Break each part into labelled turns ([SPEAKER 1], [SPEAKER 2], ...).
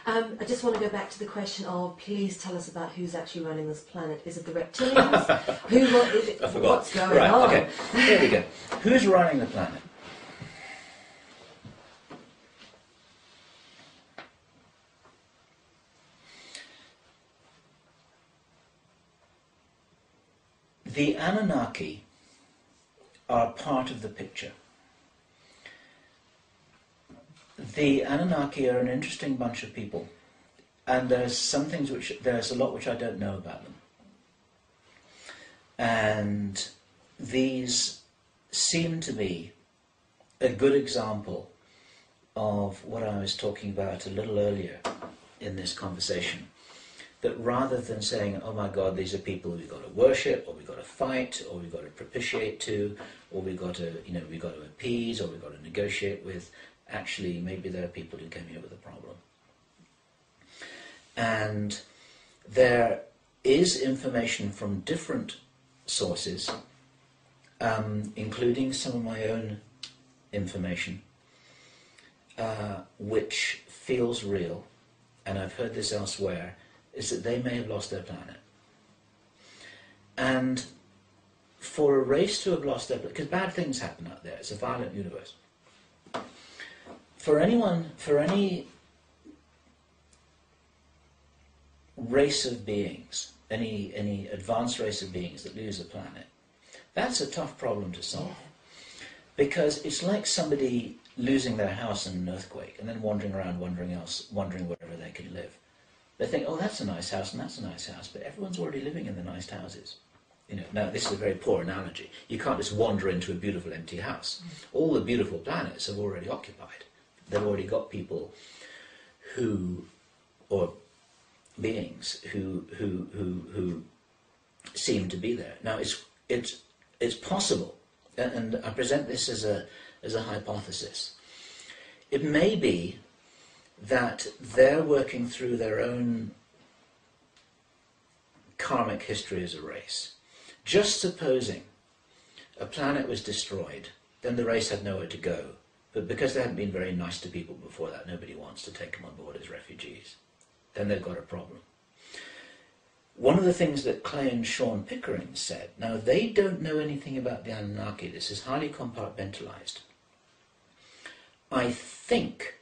[SPEAKER 1] I just want to go back to the question of, please tell us about who's actually running this planet. Is it the reptilians? What is it?
[SPEAKER 2] I forgot.
[SPEAKER 1] What's going
[SPEAKER 2] right,
[SPEAKER 1] on?
[SPEAKER 2] Okay, here we go. Who's running the planet? The Anunnaki are part of the picture. The Anunnaki are an interesting bunch of people, and there's a lot which I don't know about them. And these seem to be a good example of what I was talking about a little earlier in this conversation. That rather than saying, oh my God, these are people we've got to worship, or we've got to fight, or we've got to propitiate to, or we've got to appease, or we've got to negotiate with, actually maybe there are people who came here with a problem. And there is information from different sources, including some of my own information, which feels real, and I've heard this elsewhere, is that they may have lost their planet. And for a race to have lost their planet, because bad things happen out there, it's a violent universe. For any race of beings, any advanced race of beings that lose a planet, that's a tough problem to solve. Because it's like somebody losing their house in an earthquake and then wandering around wondering wherever they can live. They think, oh, that's a nice house and that's a nice house, but everyone's already living in the nice houses. Now this is a very poor analogy. You can't just wander into a beautiful empty house. All the beautiful planets have already occupied. They've already got people or beings who seem to be there. Now it's possible, and I present this as a hypothesis. It may be that they're working through their own karmic history as a race. Just supposing a planet was destroyed, then the race had nowhere to go. But because they hadn't been very nice to people before that, nobody wants to take them on board as refugees. Then they've got a problem. One of the things that Clay and Sean Pickering said, now they don't know anything about the Anunnaki, this is highly compartmentalized. I think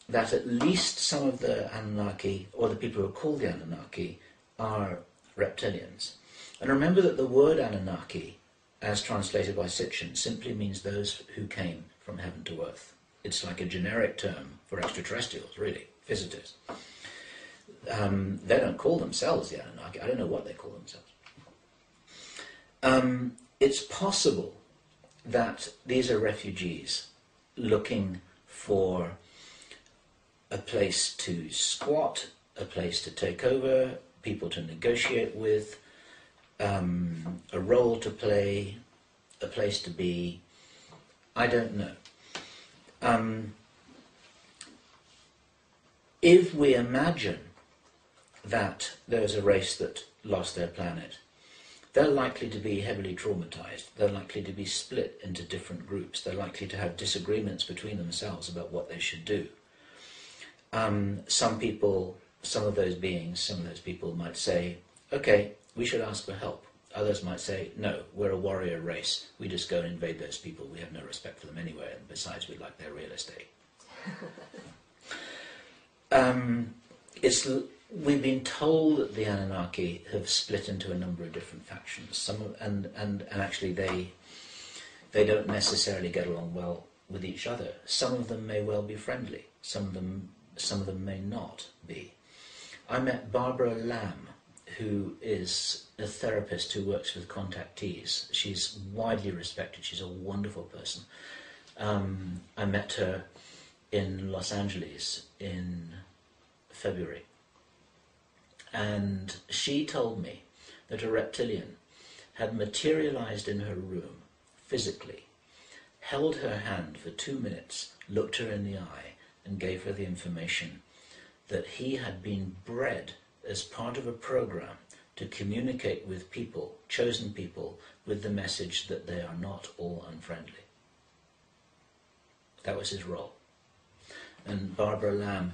[SPEAKER 2] that at least some of the Anunnaki, or the people who are called the Anunnaki, are reptilians. And remember that the word Anunnaki, as translated by Sitchin, simply means those who came from heaven to earth. It's like a generic term for extraterrestrials, really, visitors. They don't call themselves the Anunnaki. I don't know what they call themselves. It's possible that these are refugees looking for a place to squat, a place to take over, people to negotiate with, a role to play, a place to be. I don't know. If we imagine that there's a race that lost their planet, they're likely to be heavily traumatized. They're likely to be split into different groups. They're likely to have disagreements between themselves about what they should do. Some of those people might say, okay, we should ask for help. Others might say, no, we're a warrior race. We just go and invade those people. We have no respect for them anyway, and besides, we like their real estate. We've been told that the Anunnaki have split into a number of different factions. And actually they don't necessarily get along well with each other. Some of them may well be friendly. Some of them may not be. I met Barbara Lamb, who is a therapist who works with contactees. She's widely respected. She's a wonderful person. I met her in Los Angeles in February. And she told me that a reptilian had materialized in her room physically, held her hand for 2 minutes, looked her in the eye, and gave her the information that he had been bred as part of a program to communicate with people, chosen people, with the message that they are not all unfriendly. That was his role. And Barbara Lamb,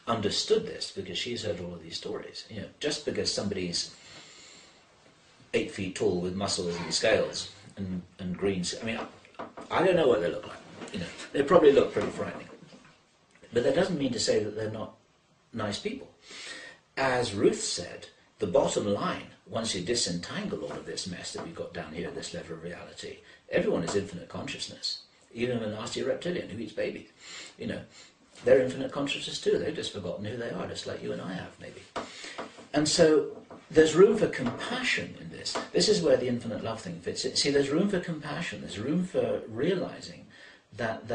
[SPEAKER 2] understood this because she's heard all of these stories. You know, just because somebody's 8 feet tall with muscles and scales and greens, I mean, I don't know what they look like. You know, they probably look pretty frightening. But that doesn't mean to say that they're not nice people. As Ruth said, the bottom line, once you disentangle all of this mess that we've got down here, this level of reality, everyone is infinite consciousness. Even a nasty reptilian who eats babies. You know, they're infinite consciousness too. They've just forgotten who they are, just like you and I have, maybe. And so there's room for compassion in this. This is where the infinite love thing fits in. See, there's room for compassion. There's room for realizing that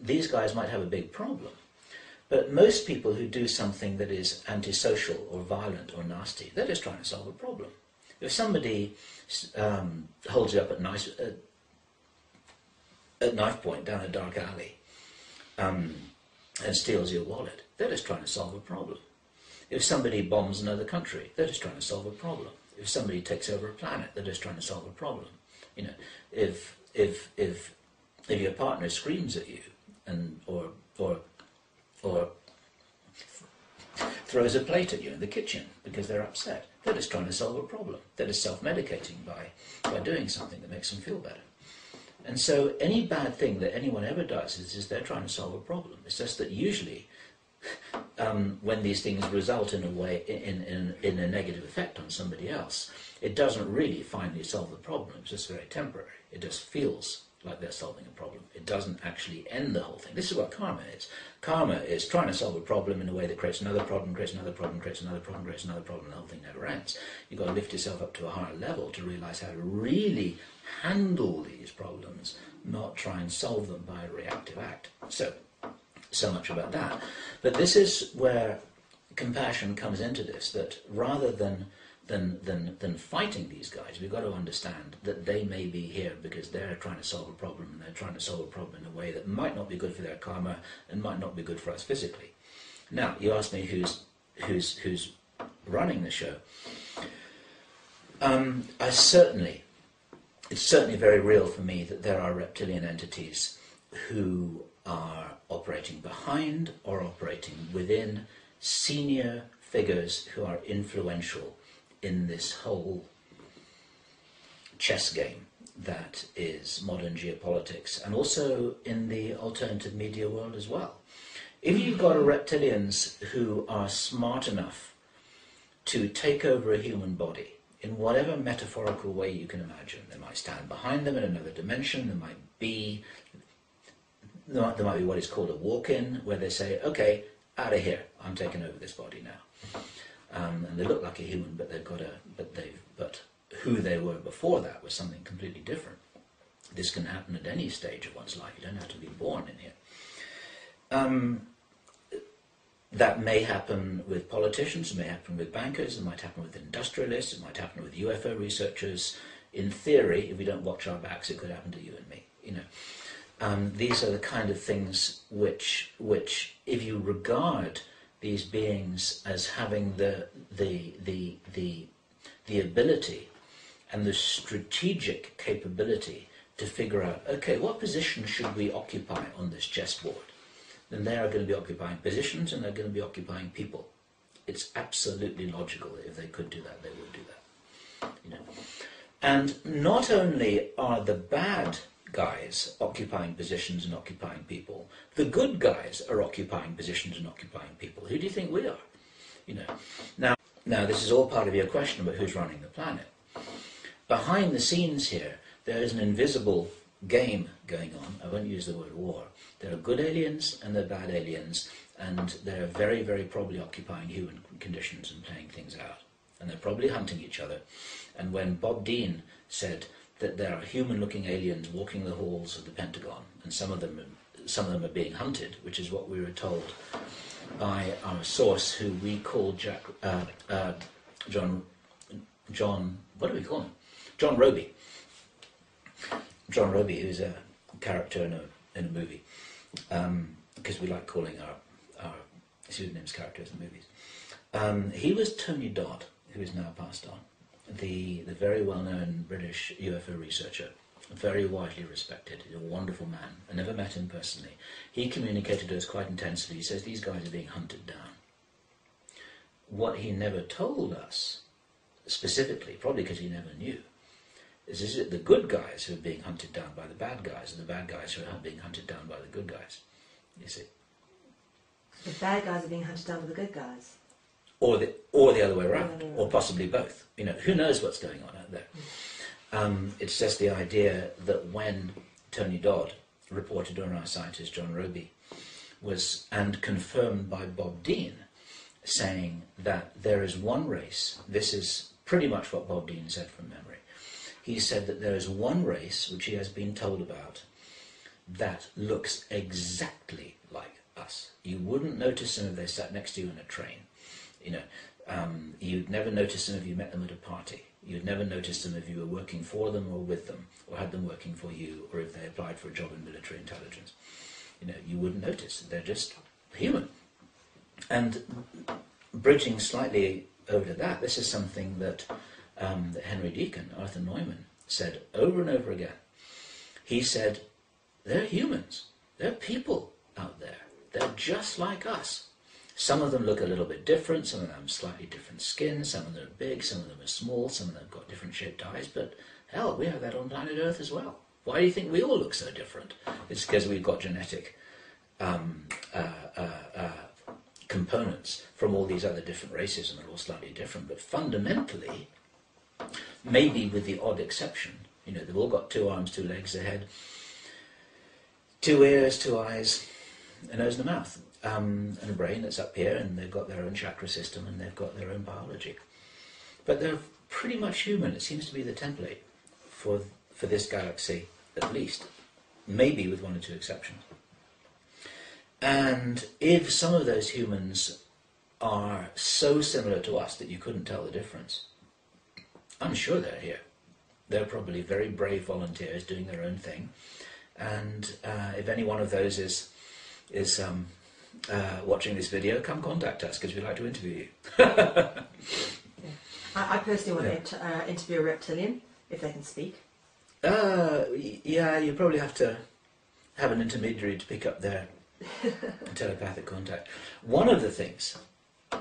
[SPEAKER 2] these guys might have a big problem. But most people who do something that is antisocial or violent or nasty, they're just trying to solve a problem. If somebody holds you up at knife point down a dark alley and steals your wallet, they're just trying to solve a problem. If somebody bombs another country, they're just trying to solve a problem. If somebody takes over a planet, they're just trying to solve a problem. You know, if your partner screams at you and or throws a plate at you in the kitchen because they're upset, they're just trying to solve a problem. They're just self-medicating by doing something that makes them feel better. And so any bad thing that anyone ever does is they're trying to solve a problem. It's just that usually when these things result in a way in a negative effect on somebody else, it doesn't really finally solve the problem. It's just very temporary. It just feels like they're solving a problem. It doesn't actually end the whole thing. This is what karma is. Karma is trying to solve a problem in a way that creates another problem, creates another problem, creates another problem, creates another problem, and the whole thing never ends. You've got to lift yourself up to a higher level to realize how to really handle these problems, not try and solve them by a reactive act. So much about that. But this is where compassion comes into this, that rather than fighting these guys, we've got to understand that they may be here because they're trying to solve a problem, and they're trying to solve a problem in a way that might not be good for their karma and might not be good for us physically. Now, you ask me who's running the show. It's certainly very real for me that there are reptilian entities who are operating behind or operating within senior figures who are influential in this whole chess game that is modern geopolitics, and also in the alternative media world as well. If you've got reptilians who are smart enough to take over a human body in whatever metaphorical way you can imagine, they might stand behind them in another dimension, there might be what is called a walk-in, where they say, okay, out of here, I'm taking over this body now. And they look like a human, but who they were before that was something completely different. This can happen at any stage of one's life. You don't have to be born in here. That may happen with politicians, it may happen with bankers, it might happen with industrialists, it might happen with UFO researchers. In theory, if we don't watch our backs, it could happen to you and me. You know, these are the kind of things which, if you regard these beings as having the ability and the strategic capability to figure out, okay, what position should we occupy on this chessboard? Then they are going to be occupying positions, and they're going to be occupying people. It's absolutely logical that if they could do that, they would do that. You know, and not only are the bad guys occupying positions and occupying people, the good guys are occupying positions and occupying people. Who do you think we are? You know, now this is all part of your question about who's running the planet. Behind the scenes here, there is an invisible game going on. I won't use the word war. There are good aliens and there are bad aliens, and they're very, very probably occupying human conditions and playing things out. And they're probably hunting each other. And when Bob Dean said that there are human-looking aliens walking the halls of the Pentagon, and some of them are being hunted, which is what we were told by our source, who we call John. What do we call him? John Roby. John Roby, who's a character in a movie, because we like calling our pseudonyms characters in movies. He was Tony Dodd, who is now passed on, the very well-known British UFO researcher very widely respected. He's a wonderful man. I never met him personally. He communicated to us quite intensely. He says these guys are being hunted down. What he never told us, specifically, probably because he never knew, is it the good guys who are being hunted down by the bad guys, and the bad guys who are being hunted down by the good guys? You see?
[SPEAKER 1] The bad guys are being hunted down by the good guys.
[SPEAKER 2] Or the other way around, or possibly both. You know, who knows what's going on out there? It's just the idea that when Tony Dodd reported on our scientist John Roby was, and confirmed by Bob Dean, saying that there is one race, this is pretty much what Bob Dean said from memory. He said that there is one race which he has been told about that looks exactly like us. You wouldn't notice them if they sat next to you in a train. You know, you'd never notice them if you met them at a party. You'd never notice them if you were working for them or with them, or had them working for you, or if they applied for a job in military intelligence. You know, you wouldn't notice. They're just human. And bridging slightly over to that, this is something that, that Henry Deacon, Arthur Neumann, said over and over again. He said, they're humans. They're people out there. They're just like us. Some of them look a little bit different, some of them have slightly different skin, some of them are big, some of them are small, some of them have got different shaped eyes, but hell, we have that on planet Earth as well. Why do you think we all look so different? It's because we've got genetic components from all these other different races, and they're all slightly different, but fundamentally, maybe with the odd exception, you know, they've all got 2 arms, 2 legs, a head, 2 ears, 2 eyes, a nose and a mouth. And a brain that's up here, and they've got their own chakra system, and they've got their own biology. But they're pretty much human. It seems to be the template for this galaxy, at least, maybe with 1 or 2 exceptions. And if some of those humans are so similar to us that you couldn't tell the difference, I'm sure they're here. They're probably very brave volunteers doing their own thing. And if any one of those is watching this video, come contact us because we'd like to interview you.
[SPEAKER 1] I personally want to interview a reptilian, if they can speak.
[SPEAKER 2] Yeah, you probably have to have an intermediary to pick up their telepathic contact. One of the things,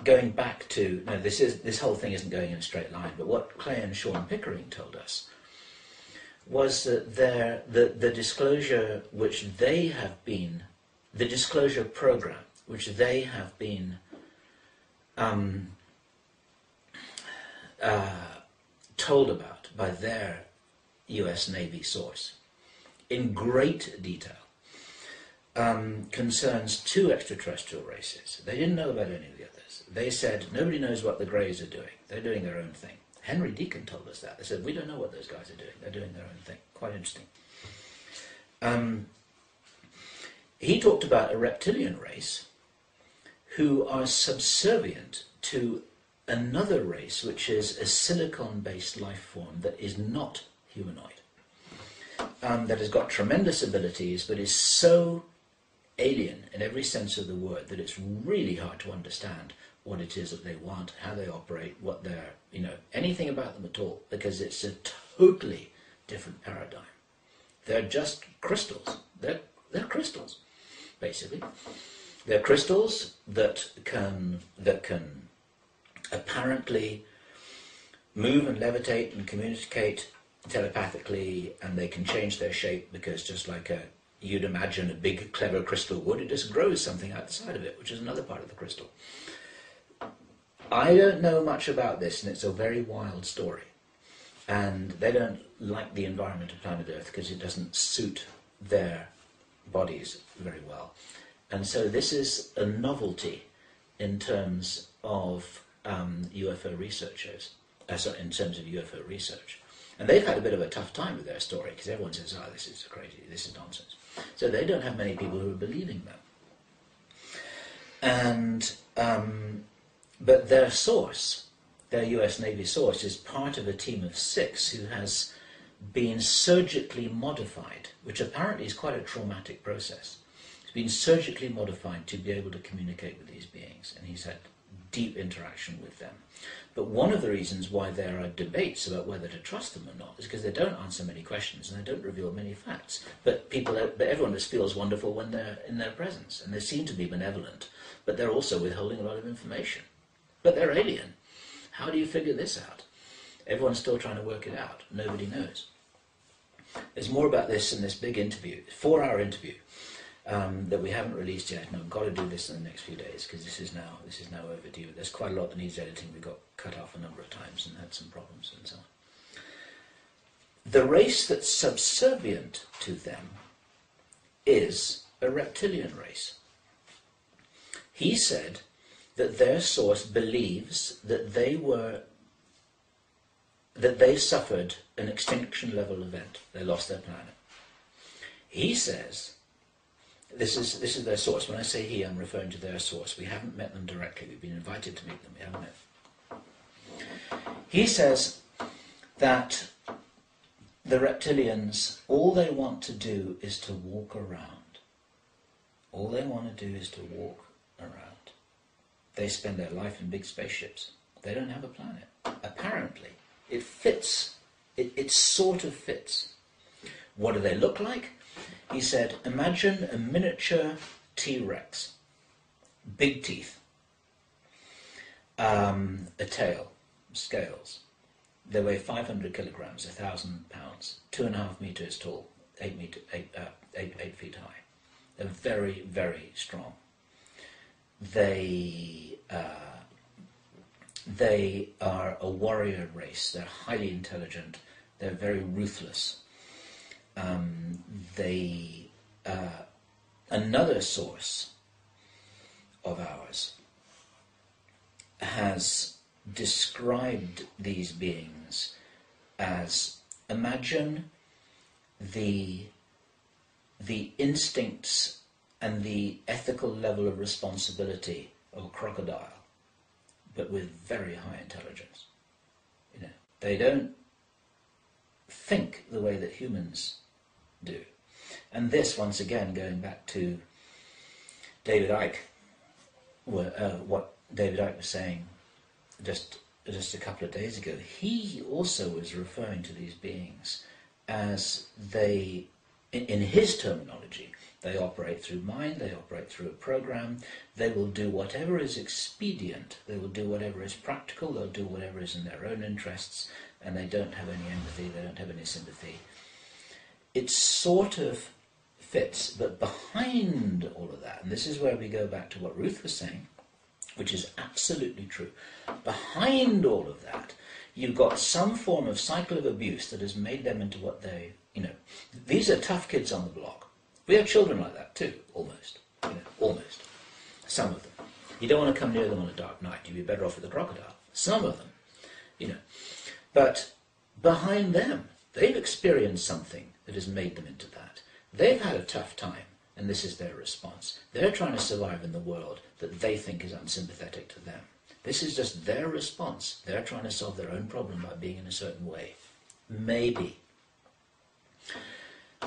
[SPEAKER 2] going back to, no, this whole thing isn't going in a straight line, but what Clay and Sean Pickering told us was that the disclosure which they have been, the disclosure program which they have been told about by their US Navy source in great detail concerns 2 extraterrestrial races. They didn't know about any of the others. They said, nobody knows what the Greys are doing. They're doing their own thing. Henry Deacon told us that. They said, we don't know what those guys are doing. They're doing their own thing. Quite interesting. He talked about a reptilian race who are subservient to another race, which is a silicon-based life form that is not humanoid, that has got tremendous abilities, but is so alien in every sense of the word that it's really hard to understand what it is that they want, how they operate, what they're, you know, anything about them at all, because it's a totally different paradigm. They're just crystals. They're crystals, basically. They're crystals that can apparently move and levitate and communicate telepathically, and they can change their shape because just like you'd imagine a big clever crystal would, it just grows something out the side of it, which is another part of the crystal. I don't know much about this, and it's a very wild story. And they don't like the environment of planet Earth because it doesn't suit their bodies very well. And so this is a novelty in terms of UFO researchers, in terms of UFO research. And they've had a bit of a tough time with their story because everyone says, oh, this is crazy, this is nonsense. So they don't have many people who are believing them. And but their source, their US Navy source, is part of a team of 6 who has been surgically modified, which apparently is quite a traumatic process. It's been surgically modified to be able to communicate with these beings. And he said, deep interaction with them. But one of the reasons why there are debates about whether to trust them or not is because they don't answer many questions and they don't reveal many facts. But everyone just feels wonderful when they're in their presence, and they seem to be benevolent, but they're also withholding a lot of information. But they're alien. How do you figure this out? Everyone's still trying to work it out. Nobody knows. There's more about this in this big interview, 4-hour interview, that we haven't released yet, and I've got to do this in the next few days because this is now overdue. There's quite a lot that needs editing. We got cut off a number of times and had some problems and so on. The race that's subservient to them is a reptilian race. He said that their source believes that they suffered an extinction level event. They lost their planet. He says, this is their source. When I say he, I'm referring to their source. We haven't met them directly. We've been invited to meet them. We haven't met them. He says that the reptilians, all they want to do is to walk around. All they want to do is to walk around. They spend their life in big spaceships. They don't have a planet. Apparently, it fits. It sort of fits. What do they look like? He said, imagine a miniature T-Rex. Big teeth. A tail. Scales. They weigh 500 kilograms, 1,000 pounds, 2.5 meters tall, 8 feet high. They're very, very strong. They are a warrior race. They're highly intelligent. They're very ruthless. Another source of ours has described these beings as, imagine the instincts and the ethical level of responsibility of a crocodile, but with very high intelligence. You know, they don't think the way that humans do. And this, once again, going back to David Icke, what David Icke was saying just a couple of days ago, he also was referring to these beings as they, in his terminology, they operate through mind, they operate through a program, they will do whatever is expedient, they will do whatever is practical, they'll do whatever is in their own interests, and they don't have any empathy, they don't have any sympathy. It sort of fits, but behind all of that, and this is where we go back to what Ruth was saying, which is absolutely true, behind all of that, you've got some form of cycle of abuse that has made them into what they, these are tough kids on the block. We have children like that too, almost, almost. Some of them. You don't want to come near them on a dark night, you'd be better off with a crocodile. Some of them, But behind them, they've experienced something that has made them into that. They've had a tough time, and this is their response. They're trying to survive in the world that they think is unsympathetic to them. This is just their response. They're trying to solve their own problem by being in a certain way. Maybe.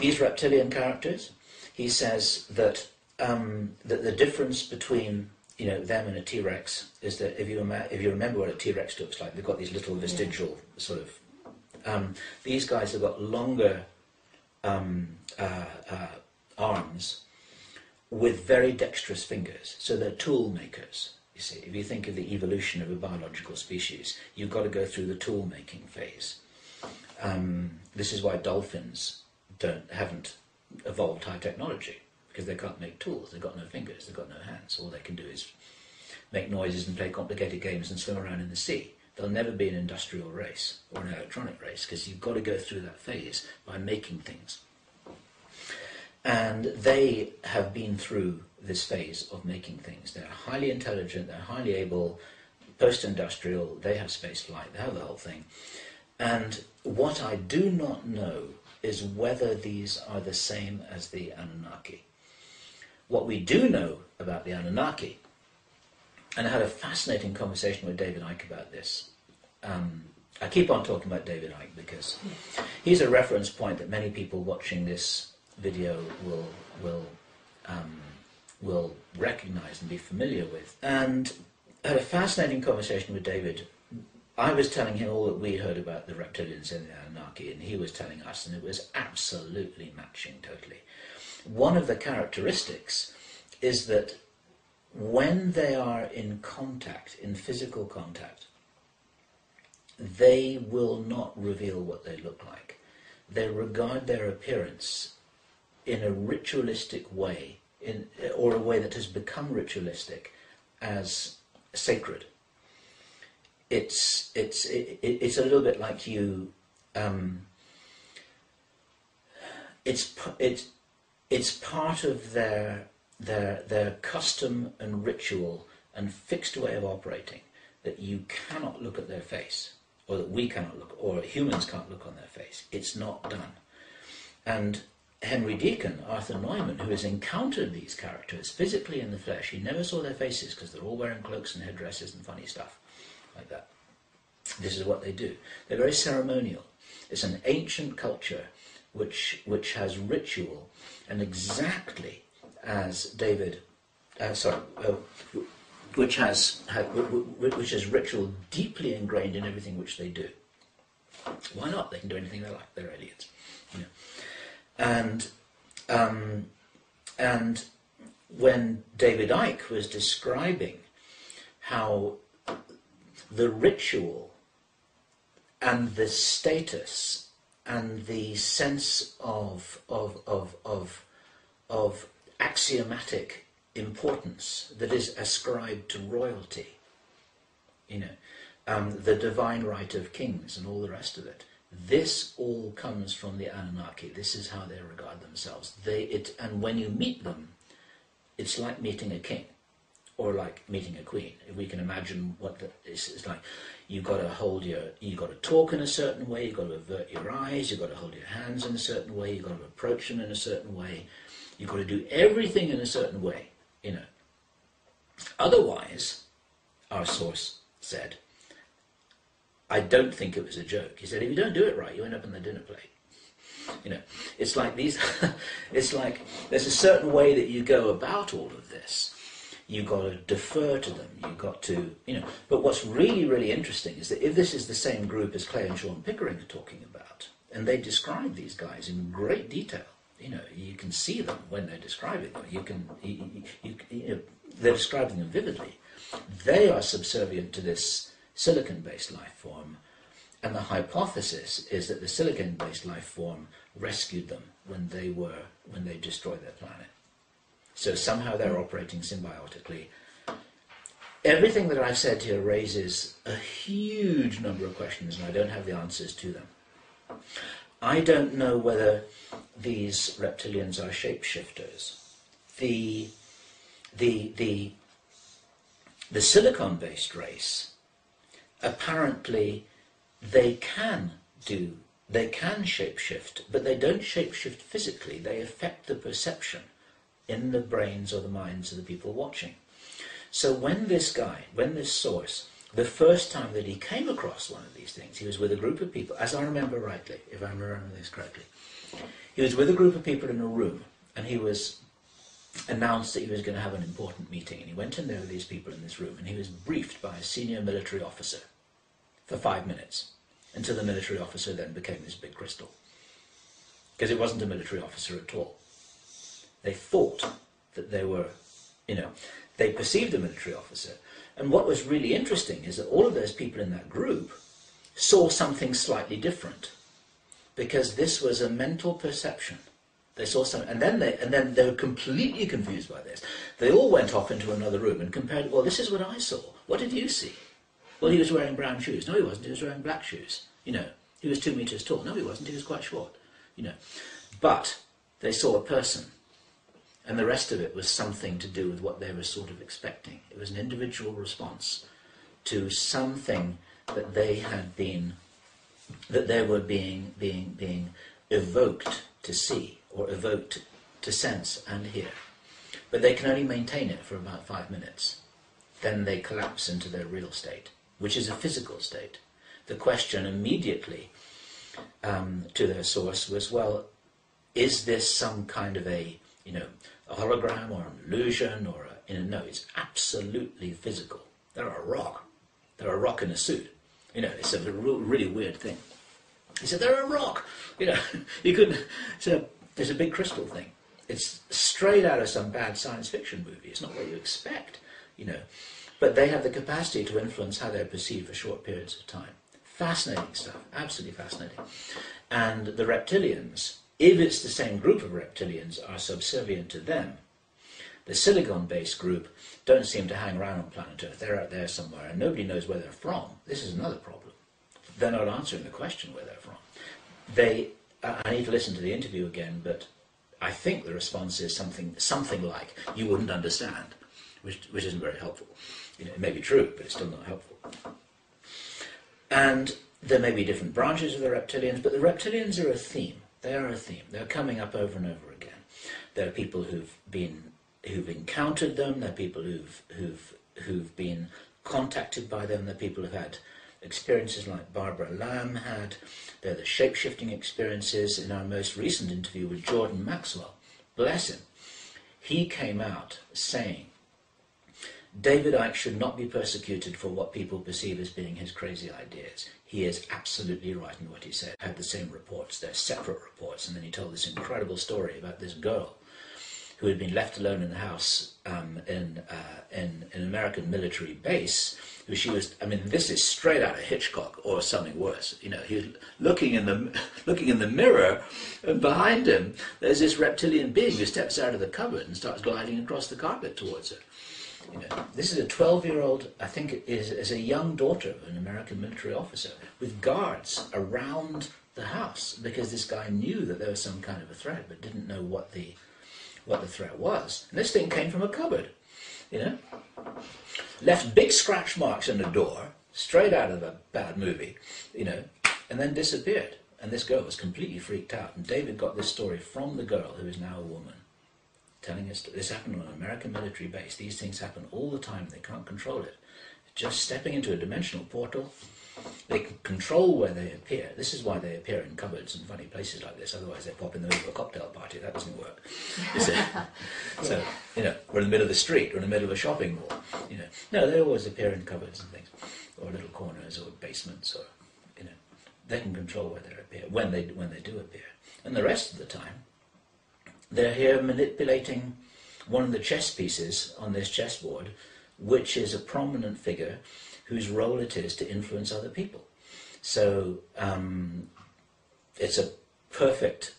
[SPEAKER 2] These reptilian characters, he says that that the difference between them and a T-Rex is that if you remember what a T-Rex looks like, they've got these little vestigial sort of. These guys have got longer arms with very dexterous fingers, so they're tool makers. You see, if you think of the evolution of a biological species, you've got to go through the tool making phase. This is why dolphins haven't evolved high technology, because they can't make tools. They've got no fingers, they've got no hands. All they can do is make noises and play complicated games and swim around in the sea. They'll never be an industrial race or an electronic race, because you've got to go through that phase by making things. And they have been through this phase of making things. They're highly intelligent, they're highly able, post-industrial, they have space flight, they have the whole thing. And what I do not know is whether these are the same as the Anunnaki. What we do know about the Anunnaki, and I had a fascinating conversation with David Icke about this. I keep on talking about David Icke because he's a reference point that many people watching this video will recognize and be familiar with. And had a fascinating conversation with David. I was telling him all that we heard about the reptilians and the Anunnaki, and he was telling us, and it was absolutely matching totally. One of the characteristics is that when they are in contact, in physical contact, they will not reveal what they look like. They regard their appearance in a ritualistic way, or a way that has become ritualistic, as sacred. It's a little bit like you. It's part of their custom and ritual and fixed way of operating, that you cannot look at their face, or that we cannot look, or humans can't look on their face. It's not done. And Henry Deacon, Arthur Neumann, who has encountered these characters physically in the flesh, he never saw their faces because they're all wearing cloaks and headdresses and funny stuff like that. This is what they do. They're very ceremonial. It's an ancient culture which has ritual, and exactly as David, which has ritual deeply ingrained in everything which they do. Why not? They can do anything they like. They're aliens, you know. And when David Icke was describing how the ritual and the status and the sense of axiomatic importance that is ascribed to royalty, you know, the divine right of kings and all the rest of it, this all comes from the Anunnaki. This is how they regard themselves. And when you meet them, it's like meeting a king, or like meeting a queen. If we can imagine what it's like, you've got to talk in a certain way. You've got to avert your eyes. You've got to hold your hands in a certain way. You've got to approach them in a certain way. You've got to do everything in a certain way, you know. Otherwise, our source said, I don't think it was a joke. He said, if you don't do it right, you end up in the dinner plate. You know, it's like these, it's like there's a certain way that you go about all of this. You've got to defer to them. You've got to, you know. But what's really, really interesting is that if this is the same group as Clay and Sean Pickering are talking about, and they describe these guys in great detail, you know, you can see them when they're describing them. You know, they're describing them vividly. They are subservient to this silicon-based life form, and the hypothesis is that the silicon-based life form rescued them when they destroyed their planet. So somehow they're operating symbiotically. Everything that I've said here raises a huge number of questions, and I don't have the answers to them. I don't know whether these reptilians are shapeshifters. The silicon-based race, apparently they can shapeshift, but they don't shapeshift physically. They affect the perception in the brains or the minds of the people watching. So when this source, the first time that he came across one of these things, he was with a group of people, as I remember rightly, if I remember this correctly, he was with a group of people in a room, and he was announced that he was going to have an important meeting, and he went in there with these people in this room, and he was briefed by a senior military officer for 5 minutes, until the military officer then became this big crystal. Because it wasn't a military officer at all. They thought that they were, you know, they perceived a military officer. And what was really interesting is that all of those people in that group saw something slightly different, because this was a mental perception. They saw something, and then they were completely confused by this. They all went off into another room and compared, well, this is what I saw. What did you see? Well, he was wearing brown shoes. No, he wasn't. He was wearing black shoes. You know, he was 2 meters tall. No, he wasn't. He was quite short. You know, but they saw a person, and the rest of it was something to do with what they were sort of expecting. It was an individual response to something that they had been, that they were being evoked to see, or evoked to sense and hear. But they can only maintain it for about 5 minutes. Then they collapse into their real state, which is a physical state. The question immediately to their source was, well, is this some kind of a, you know, a hologram or an illusion or a, you know, no, it's absolutely physical. They're a rock. They're a rock in a suit. You know, it's a really weird thing. He said, they're a rock. You know, you couldn't... It's a big crystal thing. It's straight out of some bad science fiction movie. It's not what you expect, you know. But they have the capacity to influence how they're perceived for short periods of time. Fascinating stuff. Absolutely fascinating. And the reptilians, if it's the same group of reptilians, are subservient to them. The Silicon-based group don't seem to hang around on planet Earth. They're out there somewhere, and nobody knows where they're from. This is another problem. They're not answering the question where they're from. I need to listen to the interview again, but I think the response is something like, you wouldn't understand, which isn't very helpful. You know, it may be true, but it's still not helpful. And there may be different branches of the reptilians, but the reptilians are a theme. They are a theme. They're coming up over and over again. There are people who've encountered them. There are people who've been contacted by them. There are people who've had experiences like Barbara Lamb had. They're the shape-shifting experiences. In our most recent interview with Jordan Maxwell, bless him, he came out saying, David Icke should not be persecuted for what people perceive as being his crazy ideas. He is absolutely right in what he said. Had the same reports, they're separate reports, and then he told this incredible story about this girl who had been left alone in the house in an American military base. Who she was, I mean, this is straight out of Hitchcock or something worse. You know, he's looking in the mirror, and behind him there's this reptilian being who steps out of the cupboard and starts gliding across the carpet towards her. You know, this is a 12-year-old, I think it is a young daughter of an American military officer, with guards around the house because this guy knew that there was some kind of a threat but didn't know what the threat was. And this thing came from a cupboard, you know. Left big scratch marks in the door, straight out of a bad movie, you know, and then disappeared. And this girl was completely freaked out. And David got this story from the girl, who is now a woman, telling us this happened on an American military base. These things happen all the time. They can't control it. Just stepping into a dimensional portal, they can control where they appear. This is why they appear in cupboards and funny places like this. Otherwise, they pop in the middle of a cocktail party. That doesn't work. So, you know, we're in the middle of the street or in the middle of a shopping mall. You know, no, they always appear in cupboards and things, or little corners or basements, or you know, they can control where they appear when they do appear. And the rest of the time, they're here manipulating one of the chess pieces on this chessboard, which is a prominent figure whose role it is to influence other people. So it's a perfect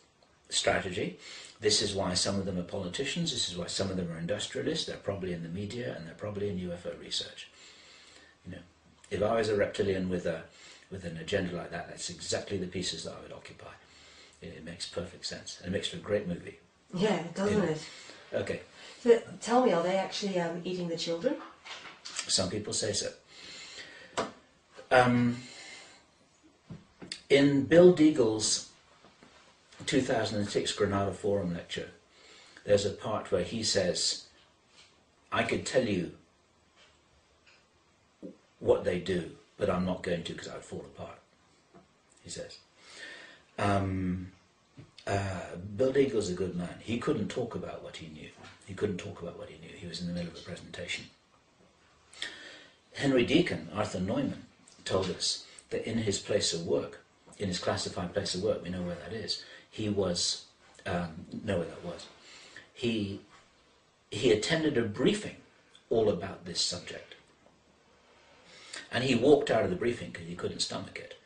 [SPEAKER 2] strategy. This is why some of them are politicians. This is why some of them are industrialists. They're probably in the media, and they're probably in UFO research. You know, if I was a reptilian with an agenda like that, that's exactly the pieces that I would occupy. It makes perfect sense, and it makes for a great movie.
[SPEAKER 1] Yeah, doesn't it?
[SPEAKER 2] Okay.
[SPEAKER 1] So tell me, are they actually eating the children?
[SPEAKER 2] Some people say so. In Bill Deagle's 2006 Granada Forum lecture, there's a part where he says, I could tell you what they do, but I'm not going to because I would fall apart, he says. Bill Deagle's a good man. He couldn't talk about what he knew. He was in the middle of a presentation. Henry Deacon, Arthur Neumann, told us that in his place of work, in his classified place of work, we know where that is, he was, know where that was, he attended a briefing all about this subject. And he walked out of the briefing because he couldn't stomach it.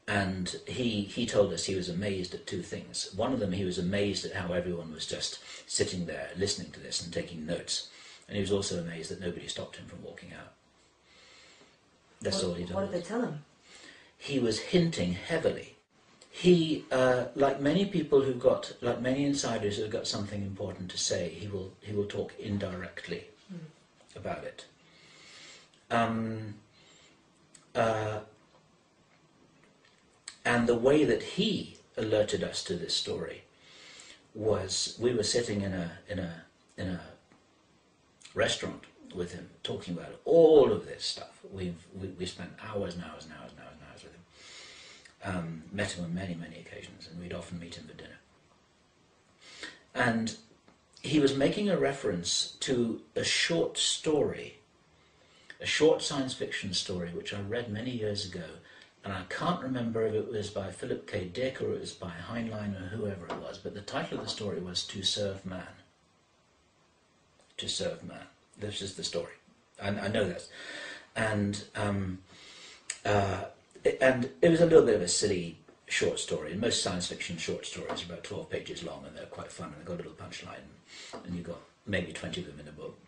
[SPEAKER 2] And he told us he was amazed at two things. One of them, he was amazed at how everyone was just sitting there listening to this and taking notes. And he was also amazed that nobody stopped him from walking out. That's all he told us.
[SPEAKER 1] What did they tell him?
[SPEAKER 2] He was hinting heavily. He, like many people like many insiders who've got something important to say, he will talk indirectly about it. And the way that he alerted us to this story was, we were sitting in a restaurant with him, talking about all of this stuff. We spent hours and hours and hours and hours and hours with him. Met him on many, many occasions, and we'd often meet him for dinner. And he was making a reference to a short story a short science fiction story which I read many years ago, and I can't remember if it was by Philip K. Dick or it was by Heinlein or whoever it was, but the title of the story was To Serve Man. To Serve Man. This is the story. And I know this. And it was a little bit of a silly short story. And most science fiction short stories are about 12 pages long, and they're quite fun, and they've got a little punchline, and you've got maybe 20 of them in a book.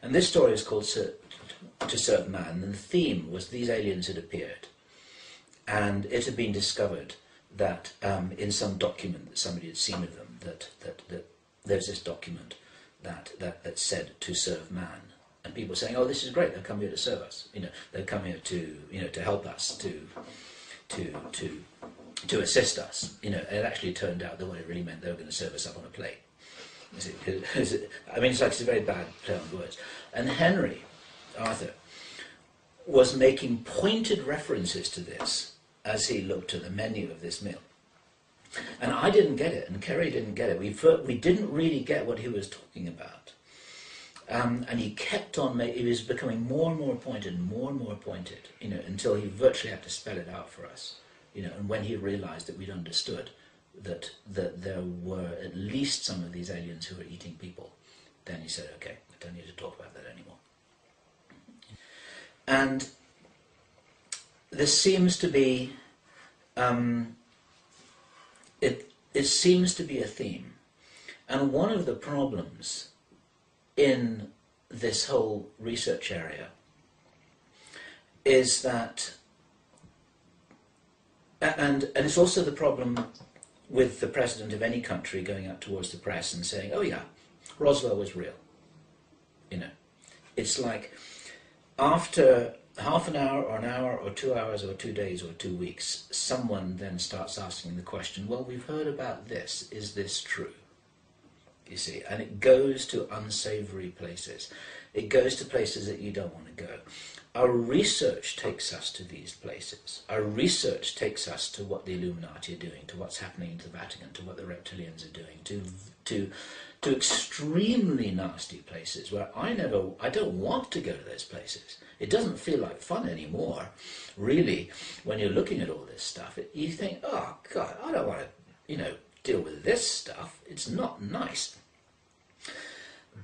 [SPEAKER 2] And this story is called To Serve Man, and the theme was these aliens had appeared, and it had been discovered that in some document that somebody had seen of them, that there's this document that said to serve man, and people saying, "Oh, this is great! They'll come here to serve us. They'll come here to help us, to assist us." It actually turned out that what it really meant, they were going to serve us up on a plate. I mean, it's a very bad play on words. And Henry Arthur was making pointed references to this as he looked at the menu of this meal. And I didn't get it, and Kerry didn't get it. We didn't really get what he was talking about. And he kept on, he was becoming more and more pointed, until he virtually had to spell it out for us. And when he realized that we'd understood that there were at least some of these aliens who were eating people, then he said, "Okay, I don't need to talk about that anymore." And this seems to be, it seems to be a theme. And one of the problems in this whole research area is that, and it's also the problem with the president of any country going out towards the press and saying, "Oh yeah, Roswell was real." It's like after half an hour or 2 hours or 2 days or 2 weeks, someone then starts asking the question, "Well, we've heard about this, is this true?" You see, and it goes to unsavory places. It goes to places that you don't want to go. Our research takes us to these places. Our research takes us to what the Illuminati are doing, to what's happening in the Vatican, to what the Reptilians are doing, to extremely nasty places where I don't want to go to those places. It doesn't feel like fun anymore, really, when you're looking at all this stuff. You think, "Oh God, I don't want to, deal with this stuff. It's not nice."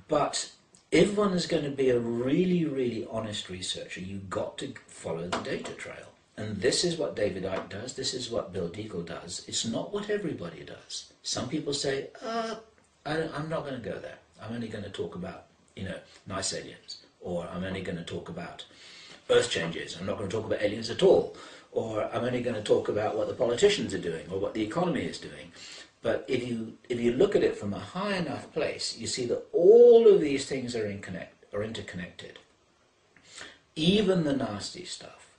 [SPEAKER 2] But if one is going to be a really, really honest researcher, you've got to follow the data trail. And this is what David Icke does. This is what Bill Deagle does. It's not what everybody does. Some people say, I'm not going to go there. I'm only going to talk about, nice aliens. Or I'm only going to talk about earth changes. I'm not going to talk about aliens at all. Or I'm only going to talk about what the politicians are doing or what the economy is doing. But if you look at it from a high enough place, you see that all of these things are interconnected. Even the nasty stuff.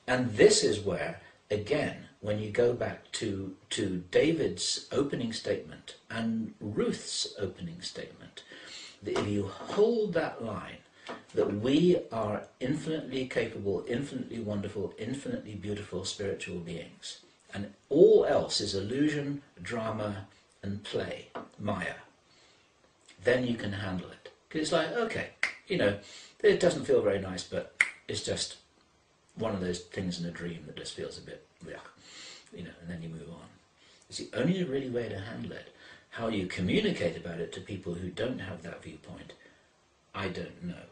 [SPEAKER 2] And this is where, again, when you go back to David's opening statement and Ruth's opening statement, that if you hold that line, that we are infinitely capable, infinitely wonderful, infinitely beautiful spiritual beings, and all else is illusion, drama, and play, Maya, then you can handle it. Because it's like, okay, it doesn't feel very nice, but it's just one of those things in a dream that just feels a bit, and then you move on. It's the only really way to handle it. How you communicate about it to people who don't have that viewpoint, I don't know.